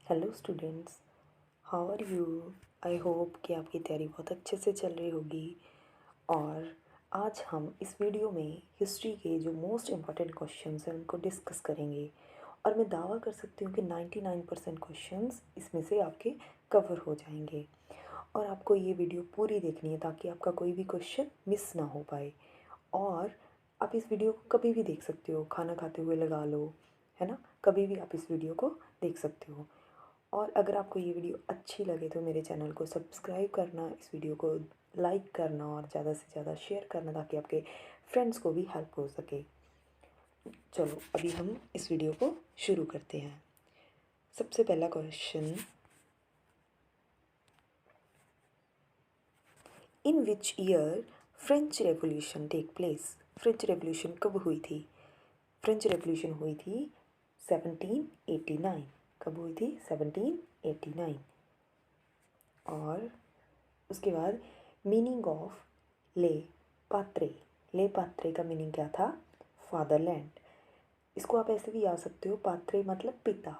Hello students, how are you. I hope कि आपकी तैयारी बहुत अच्छे से चल रही होगी। और आज हम इस वीडियो में हिस्ट्री के जो मोस्ट इम्पॉर्टेंट क्वेश्चंस हैं उनको डिस्कस करेंगे। और मैं दावा कर सकती हूँ कि 99% क्वेश्चंस इसमें से आपके कवर हो जाएंगे। और आपको ये वीडियो पूरी देखनी है ताकि आपका कोई भी क्वेश्चन मिस ना हो पाए। और आप इस वीडियो को कभी भी देख सकते हो, खाना खाते हुए लगा लो, है ना, कभी भी आप इस वीडियो को देख सकते हो। और अगर आपको ये वीडियो अच्छी लगे तो मेरे चैनल को सब्सक्राइब करना, इस वीडियो को लाइक करना और ज़्यादा से ज़्यादा शेयर करना ताकि आपके फ्रेंड्स को भी हेल्प हो सके। चलो अभी हम इस वीडियो को शुरू करते हैं। सबसे पहला question, in which year French revolution take place. French revolution कब हुई थी? फ्रेंच रेवोल्यूशन हुई थी 1789। कब हुई थी? 1789। और उसके बाद मीनिंग ऑफ ले पात्रे। ले पात्रे का मीनिंग क्या था? फादरलैंड। इसको आप ऐसे भी याद सकते हो, पात्रे मतलब पिता।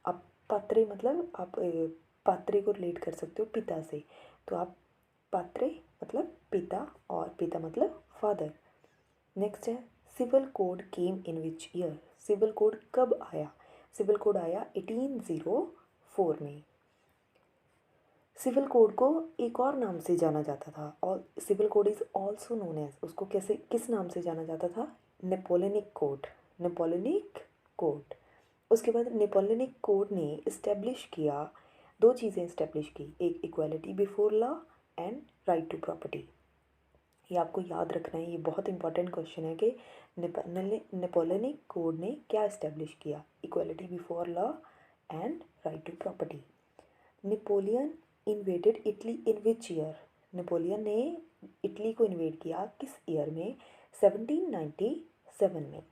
आप पात्रे मतलब आप पात्रे को रिलेट कर सकते हो पिता से, तो आप पात्रे मतलब पिता और पिता मतलब फादर। नेक्स्ट है, civil code came in which year. Civil code कब आया? सिविल कोड आया 1804 में। सिविल कोड को एक और नाम से जाना जाता था, और civil code is also known as, उसको कैसे किस नाम से जाना जाता था? Napoleonic code. Napoleonic code. उसके बाद नेपोलियनिक कोड ने इस्टेब्लिश किया, दो चीज़ें इस्टेब्लिश की, एक equality before law and right to property. ये आपको याद रखना है, ये बहुत इंपॉर्टेंट क्वेश्चन है कि नेपोलियनिक कोड ने क्या इस्टेब्लिश किया? Equality before law and right to property. Napoleon invaded Italy in which year. Napoleon ने इटली को इन्वेड किया किस ईयर में? 1797 में।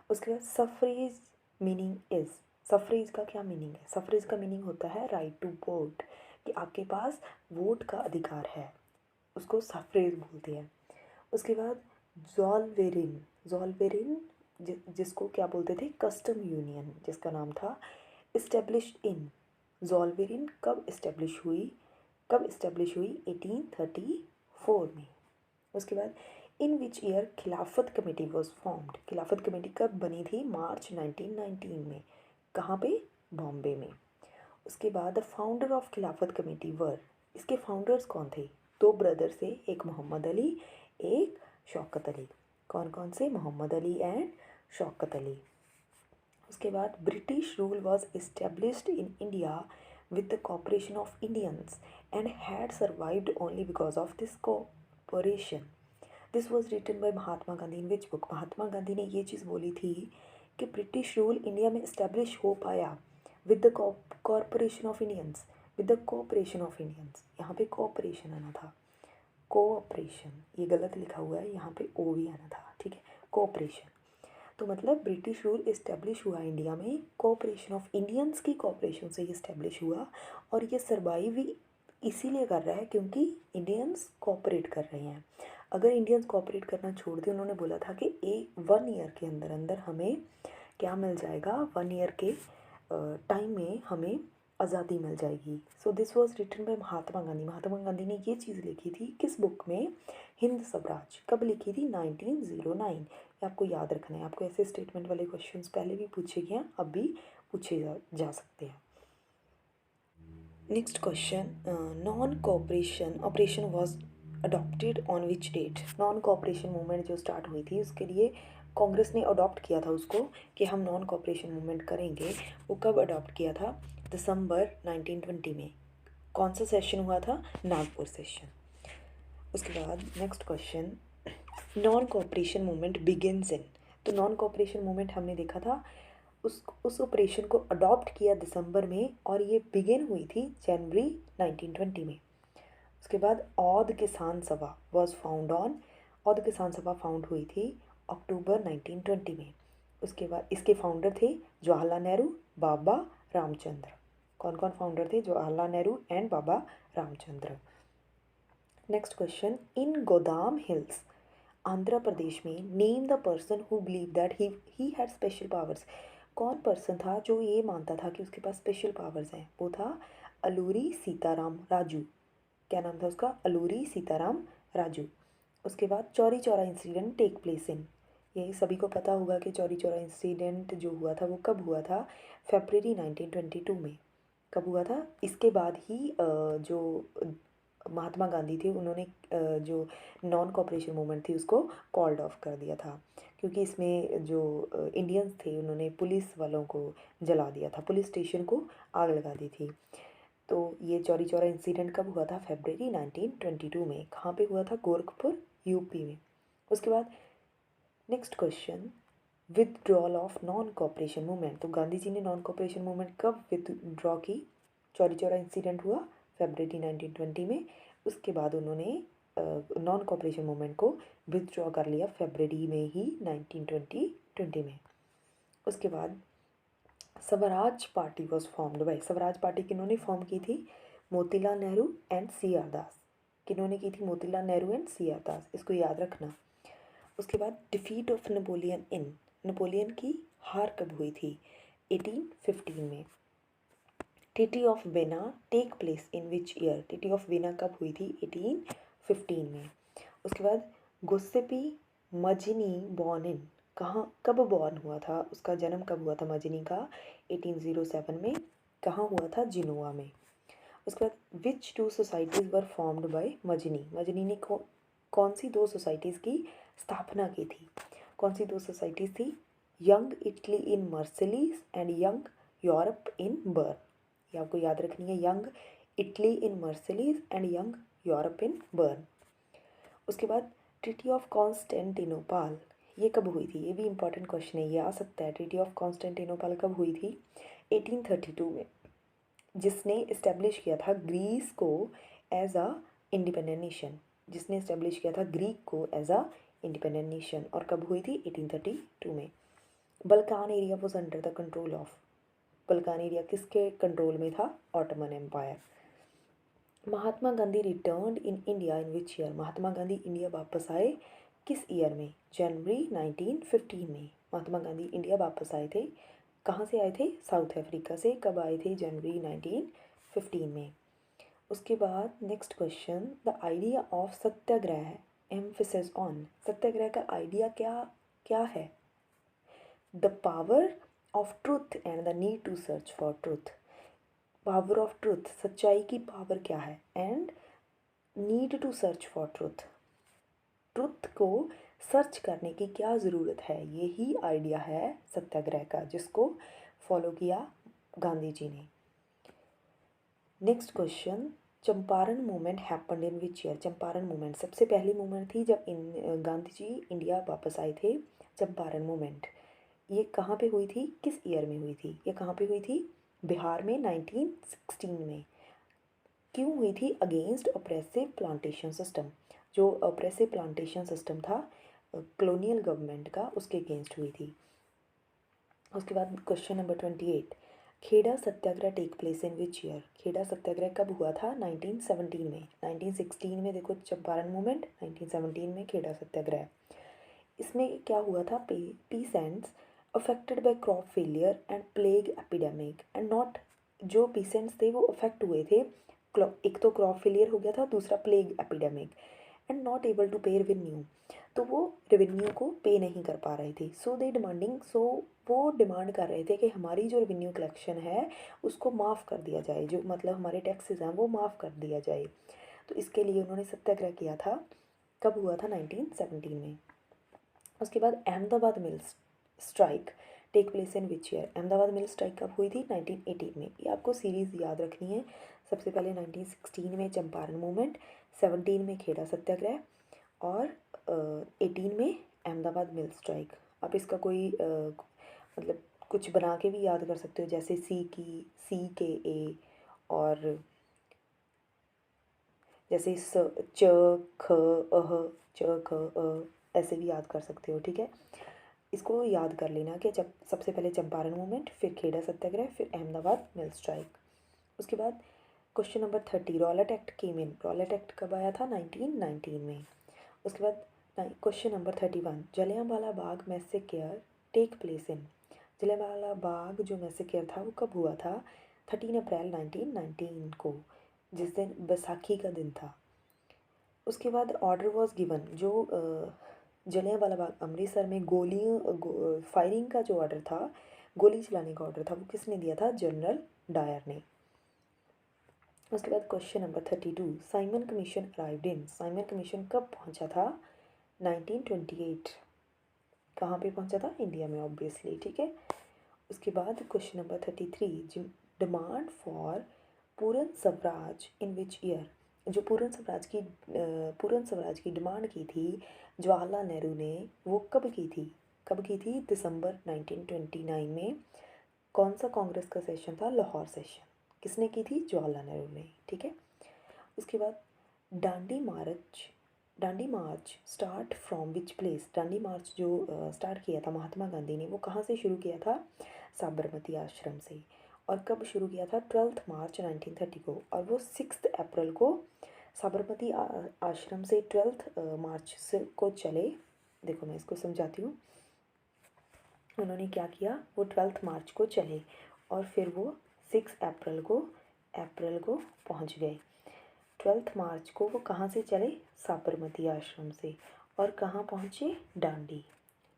उसके बाद सफरेज मीनिंग इज़। सफरेज का क्या मीनिंग है? सफरेज का मीनिंग होता है राइट टू वोट, कि आपके पास वोट का अधिकार है, उसको सफरेज बोलते हैं। उसके बाद जॉलवेरिन। जॉलवेरिन जिसको क्या बोलते थे? कस्टम यूनियन, जिसका नाम था इस्टेब्लिश्ड इन। जॉलवेरिन कब इस्टेब्लिश हुई? कब इस्टेब्लिश हुई? 1834 में। उसके बाद इन विच ईयर खिलाफत कमेटी वॉज फॉर्म्ड। खिलाफत कमेटी कब बनी थी? मार्च 1919 में। कहाँ पे? बॉम्बे में। उसके बाद द फाउंडर ऑफ खिलाफत कमेटी वर। इसके फाउंडर्स कौन थे? दो ब्रदर थे, एक मोहम्मद अली, एक शौकत अली। कौन कौन से? मोहम्मद अली एंड शौकत अली। उसके बाद British rule was established in India with the cooperation of Indians and had survived only because of this cooperation. This was written by Mahatma Gandhi in which book? महात्मा गांधी ने ये चीज़ बोली थी कि ब्रिटिश रूल इंडिया में इस्टेब्लिश हो पाया with the corporation of Indians, with the cooperation of Indians. यहाँ पे कोऑपरेशन आना था, कोऑपरेशन, ये गलत लिखा हुआ है, यहाँ पे ओ भी आना था, ठीक है, कोऑपरेशन। तो मतलब ब्रिटिश रूल इस्टेब्लिश हुआ इंडिया में, कोऑपरेशन ऑफ इंडियंस की कोऑपरेशन से ही इस्टेब्लिश हुआ। और ये सर्वाइव भी इसीलिए कर रहा है क्योंकि इंडियंस कोऑपरेट कर रहे हैं। अगर इंडियंस कोऑपरेट करना छोड़ दें, उन्होंने बोला था कि 1 ईयर के अंदर अंदर हमें क्या मिल जाएगा? 1 ईयर के टाइम में हमें आज़ादी मिल जाएगी। So this was written by Mahatma Gandhi. Mahatma Gandhi ने ये चीज़ लिखी थी किस बुक में? हिंद स्वराज। कब लिखी थी? 1909। ये आपको याद रखना है। आपको ऐसे स्टेटमेंट वाले क्वेश्चंस पहले भी पूछे गए हैं, अब भी पूछे जा सकते हैं। Next question, non cooperation operation was adopted on which date. Non cooperation movement जो स्टार्ट हुई थी उसके लिए कांग्रेस ने अडॉप्ट किया था उसको, कि हम नॉन कोऑपरेशन मूवमेंट करेंगे। वो कब अडॉप्ट किया था? दिसंबर 1920 में। कौन सा सेशन हुआ था? नागपुर सेशन। उसके बाद next question, non cooperation movement begins इन। तो नॉन कोऑपरेशन मूवमेंट हमने देखा था, उस ऑपरेशन को अडॉप्ट किया दिसंबर में, और ये बिगिन हुई थी जनवरी 1920 में। उसके बाद औद किसान सभा वॉज फाउंड ऑन। औद किसान सभा फाउंड हुई थी अक्टूबर 1920 में। उसके बाद इसके फाउंडर थे जवाहरलाल नेहरू, बाबा रामचंद्र। कौन कौन फाउंडर थे? Jawaharlal Nehru and Baba Ramchandra. Next question, in Gudem hills Andhra Pradesh में, name the person who believe that he had special powers. कौन पर्सन था जो ये मानता था कि उसके पास स्पेशल पावर्स हैं? वो था अलूरी सीताराम राजू। क्या नाम था उसका? अलूरी सीताराम राजू। उसके बाद Chauri Chaura incident take place in, यही सभी को पता होगा कि चौरी चौरा इंसिडेंट जो हुआ था वो कब हुआ था? फरवरी 1922 में। कब हुआ था? इसके बाद ही जो महात्मा गांधी थे उन्होंने जो नॉन कॉपरेशन मूवमेंट थी उसको कॉल्ड ऑफ कर दिया था, क्योंकि इसमें जो इंडियंस थे उन्होंने पुलिस वालों को जला दिया था, पुलिस स्टेशन को आग लगा दी थी। तो ये चौरी चौरा इंसिडेंट कब हुआ था? फरवरी 1922 में। कहाँ पे हुआ था? गोरखपुर, यूपी में। उसके बाद next question, withdrawal of non cooperation movement. तो गांधी जी ने नॉन कॉपरेशन मूवमेंट कब विदड्रॉ की? चौरी चौरा इंसिडेंट हुआ फरवरी 1920 में। उसके बाद उन्होंने नॉन कॉपरेशन मूवमेंट को विदड्रॉ कर लिया फरवरी में ही 1920 में। उसके बाद Swaraj party was formed by. Swaraj party किन्होंने फॉर्म की थी? Motilal Nehru and C R Das. किन्होंने की थी? Motilal Nehru and C R Das, इसको याद रखना। उसके बाद defeat of Napoleon in, Napoleon की हार कब हुई थी? 1815 में। Treaty of Vienna take place in which year? Treaty of vena कब हुई थी? 1815 में। उसके बाद गुस्सेपी मजनी बॉर्न इन, कहाँ कब बॉर्न हुआ था? उसका जन्म कब हुआ था मजनी का? 1807 में। कहाँ हुआ था? जिनोवा में। उसके बाद which two societies were formed by Mazzini, Mazzini ने कौन सी दो सोसाइटीज़ की स्थापना की थी? कौन सी दो सोसाइटीज़ थी? Young Italy in Marseilles and young Europe in Berne. ये आपको याद रखनी है, young Italy in Marseilles and young Europe in Berne. उसके बाद ट्रीटी ऑफ कॉन्स्टेंटिनोपल, ये कब हुई थी? ये भी इंपॉर्टेंट क्वेश्चन है, ये आ सकता है। ट्रीटी ऑफ कॉन्स्टेंटिनोपल कब हुई थी? 1832 में, जिसने इस्टेब्लिश किया था ग्रीस को एज अ इंडिपेंडेंट नेशन। जिसने इस्टेब्लिश किया था ग्रीक को एज अ इंडिपेंडेंट नेशन। और कब हुई थी? 1832 में। Balkan area was under the control of, Balkan area किसके कंट्रोल में था? Ottoman empire. Mahatma Gandhi returned in India in which year? Mahatma Gandhi India वापस आए किस ईयर में? जनवरी 1915 में महात्मा गांधी इंडिया वापस आए थे। कहाँ से आए थे? साउथ अफ्रीका से। कब आए थे? जनवरी 1915 में। उसके बाद next question, the idea of satyagraha emphasis on. Satyagraha का आइडिया क्या क्या है? The power of truth and the need to search for truth. Power of truth, सच्चाई की पावर क्या है? And need to search for truth, truth को सर्च करने की क्या ज़रूरत है? यही आइडिया है सत्याग्रह का, जिसको फॉलो किया गांधी जी ने। Next question, Champaran movement happened in which year? Champaran movement सबसे पहली मूवमेंट थी जब गांधी जी इंडिया वापस आए थे। चंपारण मूवमेंट ये कहाँ पे हुई थी? किस ईयर में हुई थी? ये कहाँ पे हुई थी? बिहार में 1916 में। क्यों हुई थी? Against oppressive plantation system. जो ऑपरेसिव प्लांटेशन सिस्टम था कॉलोनियल गवर्नमेंट का, उसके अगेंस्ट हुई थी। उसके बाद question number 28, Kheda satyagraha take place in which year? Kheda satyagraha कब हुआ था? 1917 में। 1916 में देखो चंपारण मूवमेंट, 1917 में खेड़ा सत्याग्रह। इसमें क्या हुआ था? Peasants affected by crop failure and plague epidemic and not, जो पीसेंट्स थे वो अफेक्ट हुए थे, एक तो क्रॉप फेलियर हो गया था, दूसरा plague epidemic, and not able to pay revenue, तो वो रेवेन्यू को पे नहीं कर पा रहे थे। सो वो डिमांड कर रहे थे कि हमारी जो रेवेन्यू कलेक्शन है उसको माफ़ कर दिया जाए, जो मतलब हमारे टैक्सेस हैं वो माफ़ कर दिया जाए। तो इसके लिए उन्होंने सत्याग्रह किया था। कब हुआ था? 1917 में। उसके बाद Ahmedabad mill strike take place in which year? Ahmedabad mill strike कब हुई थी? 1918 में। ये आपको सीरीज़ याद रखनी है। सबसे पहले 1916 में चंपारण मूवमेंट, 17 में खेड़ा सत्याग्रह और 18 में अहमदाबाद मिल स्ट्राइक। आप इसका कोई मतलब कुछ बना के भी याद कर सकते हो, जैसे CKA, और जैसे च ख अह च ख ऐसे भी याद कर सकते हो, ठीक है। इसको याद कर लेना कि जब सबसे पहले चंपारण मूवमेंट, फिर खेड़ा सत्याग्रह, फिर अहमदाबाद मिल स्ट्राइक। उसके बाद question number 30, Rowlatt act came in. Rowlatt act कब आया था? 1919 में। उसके बाद question number 31, Jallianwala Bagh massacre take place in. Jallianwala Bagh जो मैसेकर था वो कब हुआ था? 13 अप्रैल 1919 को, जिस दिन बैसाखी का दिन था। उसके बाद ऑर्डर वॉज गिवन, जो जलियांवाला बाग अमृतसर में फायरिंग का जो ऑर्डर था, गोली चलाने का ऑर्डर था, वो किसने दिया था? जनरल डायर ने। उसके बाद question number 32, Simon commission arrived in, Simon commission कब पहुंचा था? 1928। कहाँ पे पहुंचा था? इंडिया में ऑब्वियसली, ठीक है। उसके बाद क्वेश्चन नंबर 33, डिमांड फॉर पूर्ण स्वराज इन विच ईयर, जो पूर्ण स्वराज की डिमांड की थी जवाहरलाल नेहरू ने, वो कब की थी? दिसंबर 1929 में। कौन सा कांग्रेस का सेशन था? लाहौर सेशन। किसने की थी? जवाहरलाल नेहरू ने, ठीक है। उसके बाद डांडी मार्च स्टार्ट फ्रॉम विच प्लेस, डांडी मार्च जो स्टार्ट किया था महात्मा गांधी ने, वो कहाँ से शुरू किया था? साबरमती आश्रम से। और कब शुरू किया था? 12 मार्च 1930 को। और वो 6 अप्रैल को साबरमती आश्रम से 12 मार्च से को चले। देखो मैं इसको समझाती हूँ। उन्होंने क्या किया? वो 12 मार्च को चले और फिर वो 6 अप्रैल को पहुँच गए। 12 मार्च को वो कहाँ से चले? साबरमती आश्रम से। और कहाँ पहुँचे? डांडी,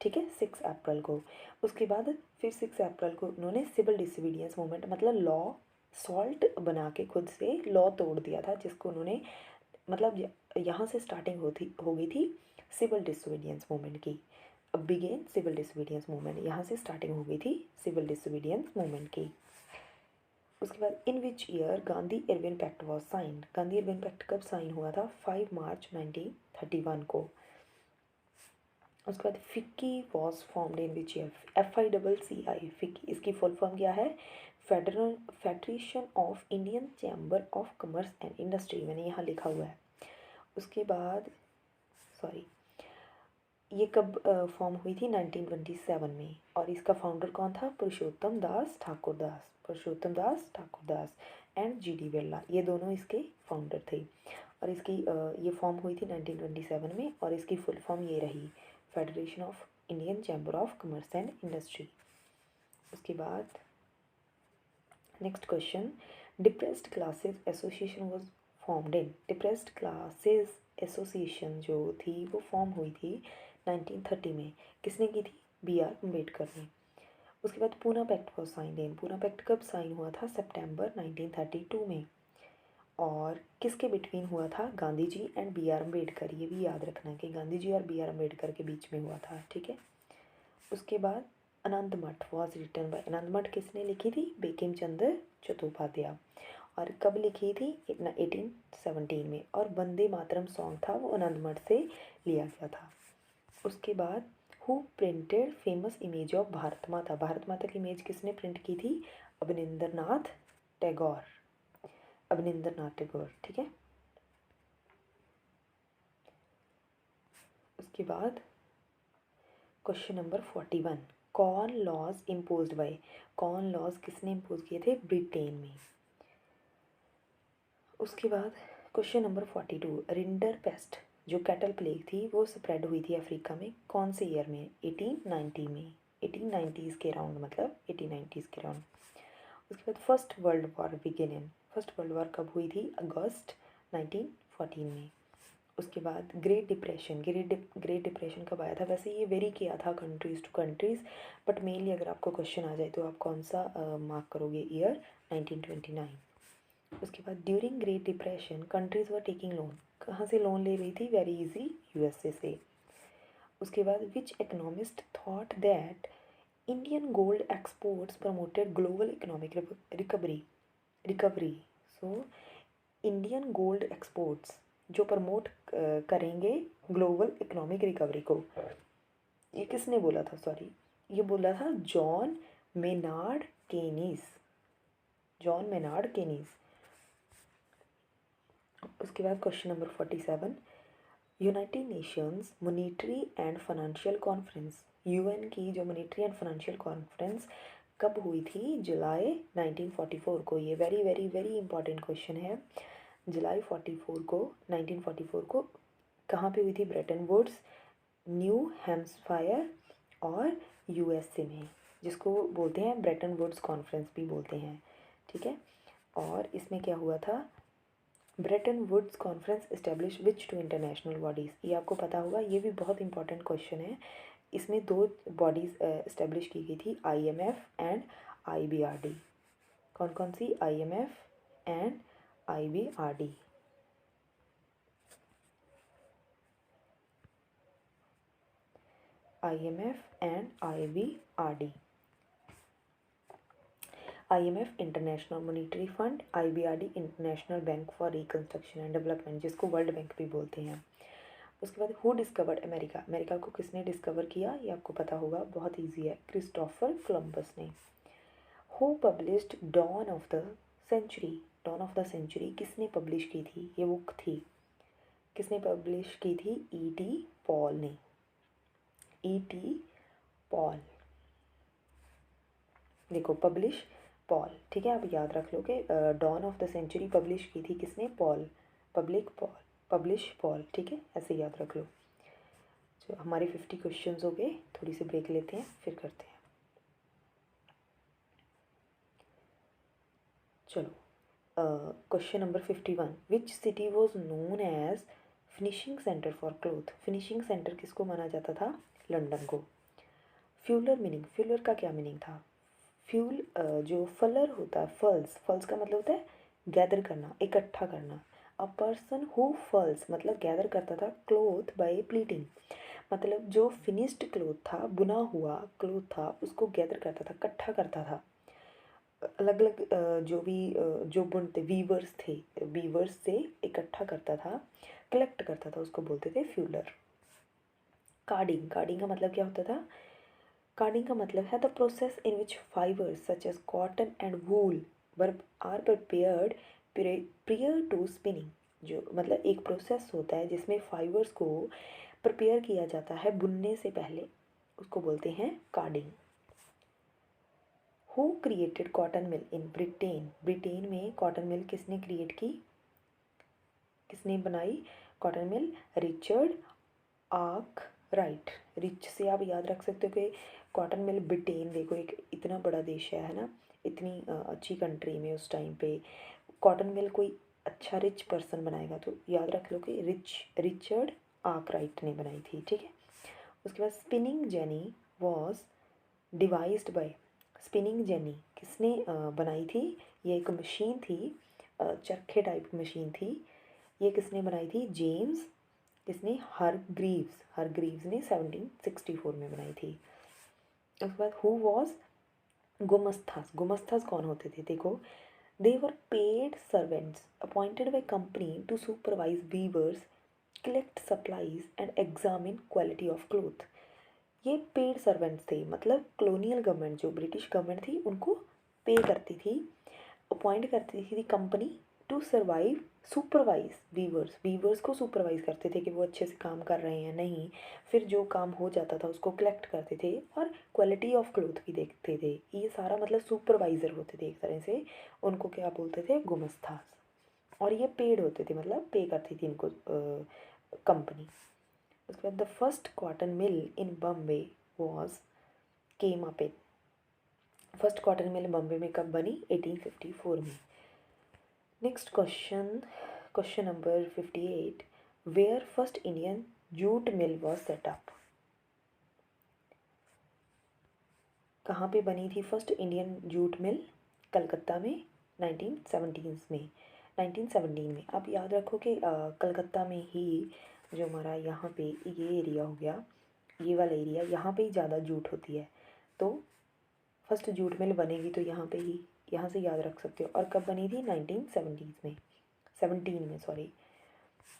ठीक है, 6 अप्रैल को। उसके बाद फिर 6 अप्रैल को उन्होंने सिविल डिसोबीडियंस मूवमेंट, मतलब लॉ सॉल्ट बना के खुद से लॉ तोड़ दिया था, जिसको उन्होंने, मतलब यहाँ से स्टार्टिंग हो गई थी सिविल डिसोबीडियंस मूवमेंट की। अब बिगेन सिविल डिसोबीडियंस मूवमेंट, यहाँ से स्टार्टिंग हो गई थी सिविल डिसोबीडियंस मूवमेंट की। उसके बाद इन which year Gandhi Irwin pact was signed, Gandhi Irwin pact कब साइन हुआ था? 5 मार्च 1931 को। उसके बाद FICCI was formed in which year? FICCI, FICCI, इसकी फुल फॉर्म क्या है? Federation of Indian chamber of commerce and industry, मैंने यहाँ लिखा हुआ है। उसके बाद ये कब फॉर्म हुई थी? 1927 में। और इसका फाउंडर कौन था? पुरुषोत्तम दास ठाकुरदास एंड GD बिरला, ये दोनों इसके फाउंडर थे। और इसकी ये फॉर्म हुई थी 1927 में, और इसकी फुल फॉर्म ये रही, federation of Indian chamber of commerce and industry. उसके बाद next question, depressed classes association was formed in, depressed classes association जो थी वो फॉर्म हुई थी 1930 में। किसने की थी? BR अम्बेडकर ने। उसके बाद Poona pact was signed in, Poona pact कब साइन हुआ था? सितंबर 1932 में। और किसके बिटवीन हुआ था? गांधी जी एंड BR अम्बेडकर, ये भी याद रखना कि गांधी जी और BR अम्बेडकर के बीच में हुआ था, ठीक है। उसके बाद आनंद मठ वॉज रिटन बाय, आनंद मठ किसने लिखी थी? बंकिम चंद्र चट्टोपाध्याय। और कब लिखी थी? 1817 में। और वंदे मातरम सॉन्ग था वो आनंद मठ से लिया गया था। उसके बाद who printed famous image of Bharat माता, भारत माता की इमेज किसने प्रिंट की थी? अवनिंद्रनाथ टैगोर, ठीक है। उसके बाद question number 41, corn laws imposed by, corn laws किसने इम्पोज किए थे? ब्रिटेन में। उसके बाद क्वेश्चन नंबर 42, रिंडर पेस्ट जो कैटल प्लेग थी वो स्प्रेड हुई थी अफ्रीका में कौन से ईयर में? 1890 में, 1890s के अराउंड, मतलब 1890s के अराउंड। उसके बाद first world war begin in, first world war कब हुई थी? अगस्त 1914 में। उसके बाद ग्रेट डिप्रेशन, ग्रेट डिप्रेशन कब आया था? वैसे ये वेरी किया था countries to countries, but mainly अगर आपको क्वेश्चन आ जाए तो आप कौन सा मार्क करोगे? ईयर 1929। उसके बाद during great depression countries were taking loan, कहाँ से लोन ले रही थी? वेरी इजी, USA से। उसके बाद which economist thought that Indian gold exports promoted global economic recovery, so Indian gold exports जो प्रमोट करेंगे ग्लोबल इकोनॉमिक रिकवरी को, ये किसने बोला था? ये बोला था जॉन मेनार्ड केनीज। उसके बाद question number 47, United Nations monetary and financial conference, UN की जो मॉनेटरी एंड फाइनेंशियल कॉन्फ्रेंस कब हुई थी? जुलाई 1944 को। ये very very very important question है। जुलाई 1944 को कहाँ पे हुई थी? ब्रेटन वुड्स, न्यू हैम्पशायर और USA में। जिसको बोलते हैं ब्रेटन वुड्स कॉन्फ्रेंस भी बोलते हैं, ठीक है। और इसमें क्या हुआ था, Bretton Woods conference establish which two international bodies, ये आपको पता होगा, ये भी बहुत इंपॉर्टेंट क्वेश्चन है। इसमें दो बॉडीज़ इस्टेब्लिश की गई थी, IMF एंड IBRD। कौन कौन सी, IMF and IBRD। IMF and IBRD। IMF international monetary fund, IBRD international bank for reconstruction and development, जिसको वर्ल्ड बैंक भी बोलते हैं। उसके बाद हु डिस्कवर्ड अमेरिका, अमेरिका को किसने डिस्कवर किया, ये आपको पता होगा, बहुत ईजी है, क्रिस्टोफर कोलंबस ने। Who published dawn of the century, dawn of the century किसने पब्लिश की थी, ये बुक थी, किसने पब्लिश की थी, E.T. पॉल ने, E.T. पॉल। देखो पब्लिश पॉल, ठीक है, आप याद रख लो कि dawn of the century publish की थी किसने, पॉल, पब्लिश पॉल, ठीक है, ऐसे याद रख लो। तो हमारे 50 क्वेश्चंस हो गए, थोड़ी सी ब्रेक लेते हैं फिर करते हैं। चलो, question number 51, which city was known as finishing centre for cloth, finishing centre किसको माना जाता था, लंदन को। फ्यूलर मीनिंग, फ्यूलर का क्या मीनिंग था, फ्यूल जो फलर होता है, फल्स का मतलब होता है गैदर करना, इकट्ठा करना। अ पर्सन हु फल्स मतलब गैदर करता था क्लोथ बाय प्लीटिंग, मतलब जो फिनिश्ड क्लोथ था, बुना हुआ क्लोथ था, उसको गैदर करता था, इकट्ठा करता था। अलग अलग जो भी जो बुनते वीवर्स थे, वीवर्स से इकट्ठा करता था, कलेक्ट करता था, उसको बोलते थे फ्यूलर। कार्डिंग, कार्डिंग का मतलब क्या होता था, कार्डिंग का मतलब है the process in which fibres such as cotton and wool are prepared prior to spinning, जो मतलब एक प्रोसेस होता है जिसमें फाइबर्स को प्रिपेयर किया जाता है बुनने से पहले, उसको बोलते हैं carding. Who created cotton mill in Britain, Britain में कॉटन मिल किसने क्रिएट की, किसने बनाई cotton mill, Richard Arkwright. Rich से आप याद रख सकते हो कि कॉटन मिल ब्रिटेन, देखो एक इतना बड़ा देश है ना, इतनी अच्छी कंट्री में उस टाइम पे कॉटन मिल कोई अच्छा रिच पर्सन बनाएगा, तो याद रख लो कि रिचर्ड आर्कराइट ने बनाई थी, ठीक है। उसके बाद spinning jenny was devised by, spinning jenny किसने बनाई थी, ये एक मशीन थी, चरखे टाइप मशीन थी, ये किसने बनाई थी, जेम्स, किसने, हरग्रीव्स ने 1764 में बनाई थी। उसके बाद हु वॉज गुमस्थास, गुमस्थास कौन होते थे, देखो they were paid servants appointed by company to supervise weavers, collect supplies and examine quality of cloth. ये पेड सर्वेंट्स थे, मतलब कॉलोनियल गवर्नमेंट जो ब्रिटिश गवर्नमेंट थी उनको पे करती थी, अपॉइंट करती थी कंपनी टू सुपरवाइज वीवर्स को सुपरवाइज करते थे कि वो अच्छे से काम कर रहे हैं नहीं, फिर जो काम हो जाता था उसको कलेक्ट करते थे और क्वालिटी ऑफ क्लोथ भी देखते थे, ये सारा मतलब सुपरवाइज़र होते थे एक तरह से, उनको क्या बोलते थे, गुमस्तास। और ये पेड होते थे, मतलब पे करती थी इनको कंपनी। उसके बाद the first cotton mill in Bombay was came up in, first cotton mill Bombay में कब बनी, 1854 में। Next question, question number 58, where first Indian jute mill was set up, कहाँ पे बनी थी first Indian jute mill, Calcutta में 1917 में। आप याद रखो कि कलकत्ता में ही जो हमारा यहाँ पे ये एरिया हो गया, ये वाला एरिया, यहाँ पे ही ज़्यादा जूट होती है, तो फर्स्ट जूट मिल बनेगी तो यहाँ पे ही, यहाँ से याद रख सकते हो। और कब बनी थी, 17 में सॉरी।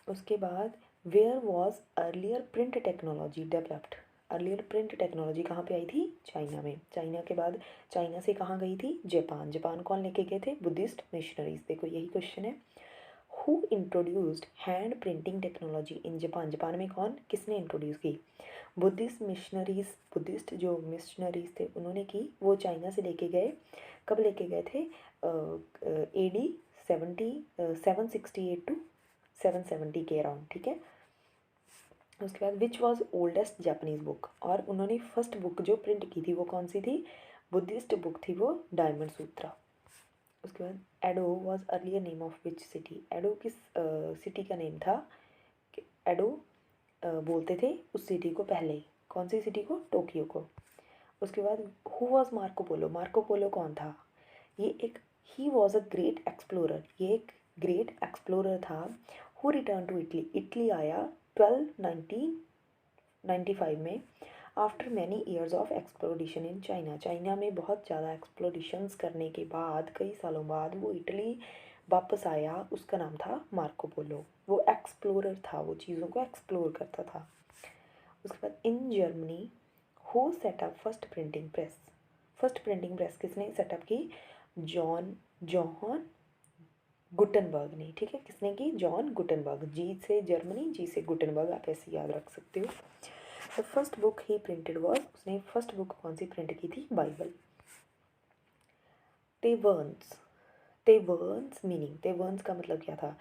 उसके बाद where was earlier print technology developed, earlier print technology कहाँ पे आई थी, चाइना में। चाइना के बाद चाइना से कहाँ गई थी, जापान, जापान कौन लेके गए थे, बुद्धिस्ट मिशनरीज। देखो यही क्वेश्चन है, who introduced hand printing technology in Japan, Japan में कौन किसने इंट्रोड्यूस की, बुद्धिस्ट मिशनरीज, बुद्धिस्ट जो मिशनरीज थे उन्होंने की, वो चाइना से लेके गए, कब लेके गए थे, AD 768 टू 770 के अराउंड, ठीक है। उसके बाद which was oldest Japanese book, और उन्होंने फर्स्ट बुक जो प्रिंट की थी वो कौन सी थी, बुद्धिस्ट बुक थी वो डायमंड सूत्रा। उसके बाद Edo was earlier name of which city, Edo किस सिटी का नेम था कि एडो बोलते थे उस सिटी को पहले, कौन सी सिटी को, टोक्यो को। उसके बाद who was Marco Polo, Marco Polo कौन था, ये एक ही वॉज अ ग्रेट एक्सप्लोरर, ये एक ग्रेट एक्सप्लोरर था। Who return to Italy, Italy आया 1295 में after many years of exploration in China, China में बहुत ज़्यादा एक्सप्लोरेशंस करने के बाद कई सालों बाद वो इटली वापस आया, उसका नाम था मार्को पोलो। वो एक्सप्लोरर था, वो चीज़ों को एक्सप्लोर करता था। उसके बाद in Germany who setup first printing press, first printing press किसने सेटअप की, जॉन गुटनबर्ग ने, ठीक है, किसने की, जॉन गुटनबर्ग, जी से जर्मनी, जी से गुटनबर्ग, आप ऐसे याद रख सकते हो। The first book he printed was, उसने फर्स्ट बुक कौन सी प्रिंट की थी, बाइबल। तेवर्न्स, तेवर्न्स मीनिंग, तेवर्न्स का मतलब क्या था,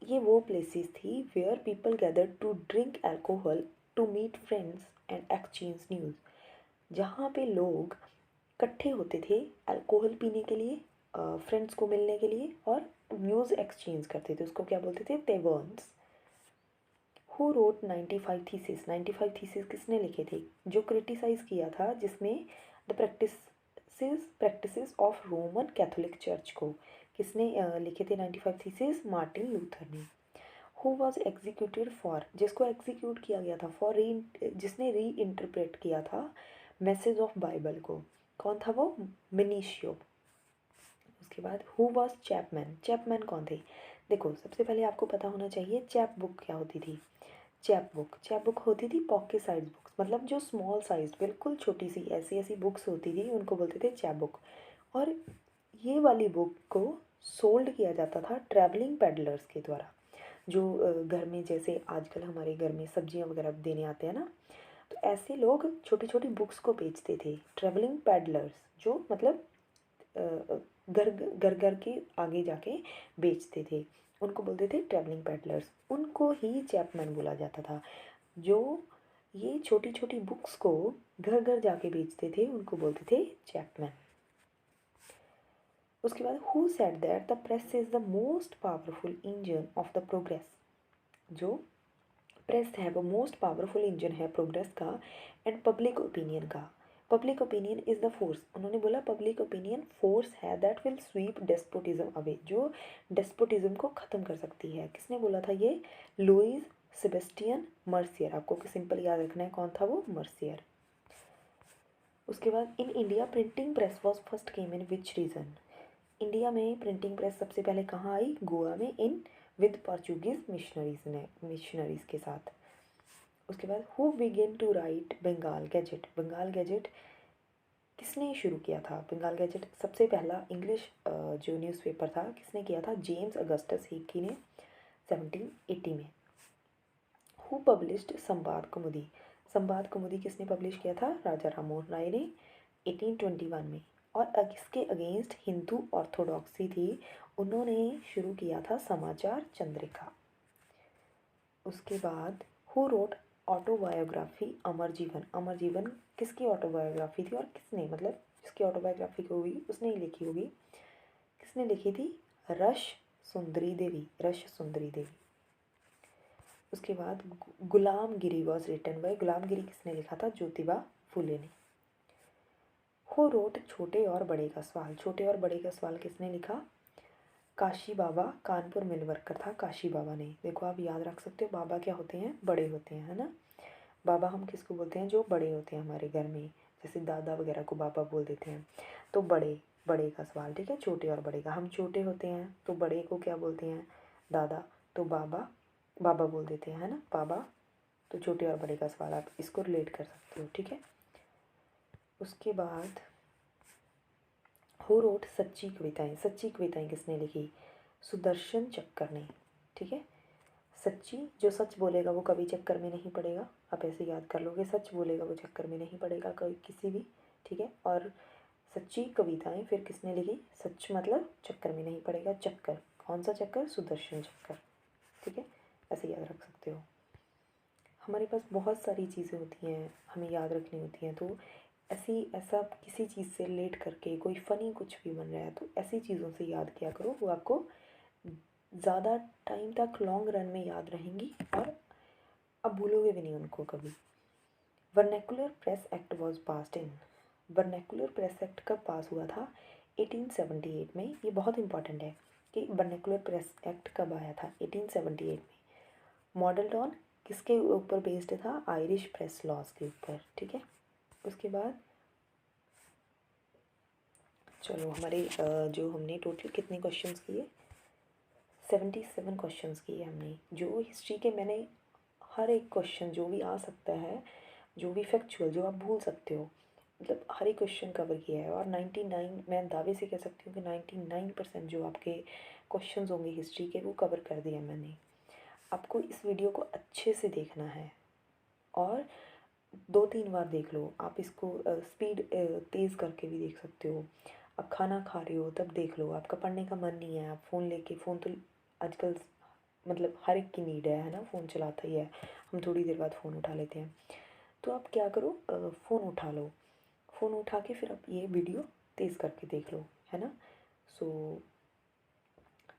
ये वो प्लेसेस थी where people gather to drink alcohol to meet friends and exchange news, जहाँ पे लोग इकट्ठे होते थे अल्कोहल पीने के लिए, फ्रेंड्स को मिलने के लिए, और न्यूज़ एक्सचेंज करते थे, उसको क्या बोलते थे, तेवर्न्स। हु रोट 95 थीसिस, 95 थीसिस किसने लिखे थे, जो क्रिटिसाइज़ किया था, जिसमें the practices of Roman Catholic church को, किसने लिखे थे 95 थीसिस, मार्टिन लूथर ने। हु वॉज एग्जीक्यूटेड फॉर, जिसको एग्जीक्यूट किया गया था फॉर जिसने री इंटरप्रेट किया था मैसेज ऑफ बाइबल को, कौन था वो, मिनीशियो। उसके बाद हु वॉज चैपमैन, चैपमैन कौन थे, देखो सबसे पहले आपको पता होना चाहिए चैप बुक क्या होती थी। चैप बुक होती थी पॉकेट साइज बुक्स, मतलब जो स्मॉल साइज बिल्कुल छोटी सी ऐसी ऐसी बुक्स होती थी, उनको बोलते थे चैप बुक। और ये वाली बुक को सोल्ड किया जाता था ट्रैवलिंग पेडलर्स के द्वारा, जो घर में जैसे आजकल हमारे घर में सब्जियां वगैरह देने आते हैं ना, तो ऐसे लोग छोटी छोटी बुक्स को बेचते थे, ट्रैवलिंग पैडलर्स, जो मतलब घर घर घर के आगे जाके बेचते थे, उनको बोलते थे ट्रैवलिंग पैडलर्स, उनको ही चैपमैन बोला जाता था। जो ये छोटी छोटी बुक्स को घर घर जाके बेचते थे, उनको बोलते थे चैपमैन। उसके बाद who said that the press is the most powerful engine of the progress, जो प्रेस है वो मोस्ट पावरफुल इंजन है प्रोग्रेस का एंड पब्लिक ओपिनियन का। Public opinion is the force, उन्होंने बोला पब्लिक ओपिनियन फोर्स है that will sweep despotism away, जो डेस्पोटिज्म को ख़त्म कर सकती है। किसने बोला था ये, लुइस सेबेस्टियन मर्सियर, आपको सिंपल याद रखना है कौन था वो, मर्सियर। उसके बाद in India printing press was first came in which region, India में प्रिंटिंग प्रेस सबसे पहले कहाँ आई, गोवा में, इन विद पोर्चुगीज मिशनरीज के साथ। उसके बाद who began to write Bengal gazette, Bengal gazette किसने शुरू किया था, बंगाल गैजेट सबसे पहला इंग्लिश जो न्यूज़पेपर था किसने किया था, जेम्स अगस्टस हिकी ने 1780 में। हु पब्लिश्ड संवाद कौमुदी, संवाद कौमुदी किसने पब्लिश किया था, राजा राममोहन राय ने 1821 में। और इसके अगेंस्ट हिंदू ऑर्थोडॉक्सी थी, उन्होंने शुरू किया था समाचार चंद्रिका। उसके बाद हु रोट ऑटोबायोग्राफी अमर जीवन, अमर जीवन किसकी ऑटोबायोग्राफी थी और किसने, मतलब जिसकी ऑटोबायोग्राफी हुई उसने ही लिखी होगी, किसने लिखी थी, रश सुंदरी देवी, रश सुंदरी देवी। उसके बाद गुलामगिरी वॉज रिटन बाय, गुलामगिरी किसने लिखा था, ज्योतिबा फुले ने। हु रोट छोटे और बड़े का सवाल, छोटे और बड़े का सवाल किसने लिखा, काशी बाबा, कानपुर मिल वर्कर था काशी बाबा ने। देखो आप याद रख सकते हो, बाबा क्या होते हैं, बड़े होते हैं, है ना। बाबा हम किसको बोलते हैं, जो बड़े होते हैं हमारे घर में, जैसे दादा वगैरह को बाबा बोल देते हैं। तो बड़े, बड़े का सवाल, ठीक है, छोटे और बड़े का, हम छोटे होते हैं तो बड़े को क्या बोलते हैं, दादा, तो बाबा, बाबा बोल देते हैं, है ना, बाबा। तो छोटे और बड़े का सवाल आप इसको रिलेट कर सकते हो, ठीक है। उसके बाद हु रोट सच्ची कविताएं, सच्ची कविताएं किसने लिखी, सुदर्शन चक्कर ने, ठीक है। सच्ची, जो सच बोलेगा वो कभी चक्कर में नहीं पड़ेगा, आप ऐसे याद कर लोगे, सच बोलेगा वो चक्कर में नहीं पड़ेगा कभी किसी भी, ठीक है। और सच्ची कविताएं फिर किसने लिखी, सच मतलब चक्कर में नहीं पड़ेगा, चक्कर कौन सा चक्कर, सुदर्शन चक्कर, ठीक है, ऐसे याद रख सकते हो। हमारे पास बहुत सारी चीज़ें होती हैं हमें याद रखनी होती हैं, तो ऐसा किसी चीज़ से रिलेट करके कोई फ़नी कुछ भी बन रहा है तो ऐसी चीज़ों से याद किया करो, वो आपको ज़्यादा टाइम तक लॉन्ग रन में याद रहेंगी और अब भूलोगे भी नहीं उनको कभी। Vernacular press act was passed in, vernacular press act कब पास हुआ था? 1878 में। ये बहुत इंपॉर्टेंट है कि वर्नैकुलर प्रेस एक्ट कब आया था, 1878 में। मॉडल ऑन किसके ऊपर बेस्ड था? आयरिश प्रेस लॉज के ऊपर, ठीक है। उसके बाद चलो हमारे जो हमने टोटल कितने क्वेश्चंस किए? 77 क्वेश्चंस किए हमने। जो हिस्ट्री के मैंने हर एक क्वेश्चन जो भी आ सकता है, जो भी फैक्चुअल जो आप भूल सकते हो, मतलब हर एक क्वेश्चन कवर किया है। और 99 मैं दावे से कह सकती हूँ कि 99% जो आपके क्वेश्चंस होंगे हिस्ट्री के वो कवर कर दिया मैंने। आपको इस वीडियो को अच्छे से देखना है और 2-3 बार देख लो। आप इसको स्पीड तेज़ करके भी देख सकते हो। आप खाना खा रहे हो तब देख लो, आपका पढ़ने का मन नहीं है, आप फ़ोन लेके, फ़ोन तो आजकल मतलब हर एक की नीड है ना, फ़ोन चलाता ही है, हम थोड़ी देर बाद फ़ोन उठा लेते हैं। तो आप क्या करो, फ़ोन उठा लो, फ़ोन उठा के फिर आप ये वीडियो तेज़ करके देख लो, है ना। सो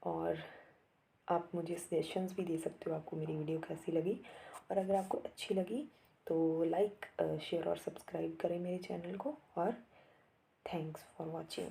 और आप मुझे सजेशंस भी दे सकते हो आपको मेरी वीडियो कैसी लगी। और अगर आपको अच्छी लगी तो लाइक शेयर और सब्सक्राइब करें मेरे चैनल को। और थैंक्स फॉर वॉचिंग।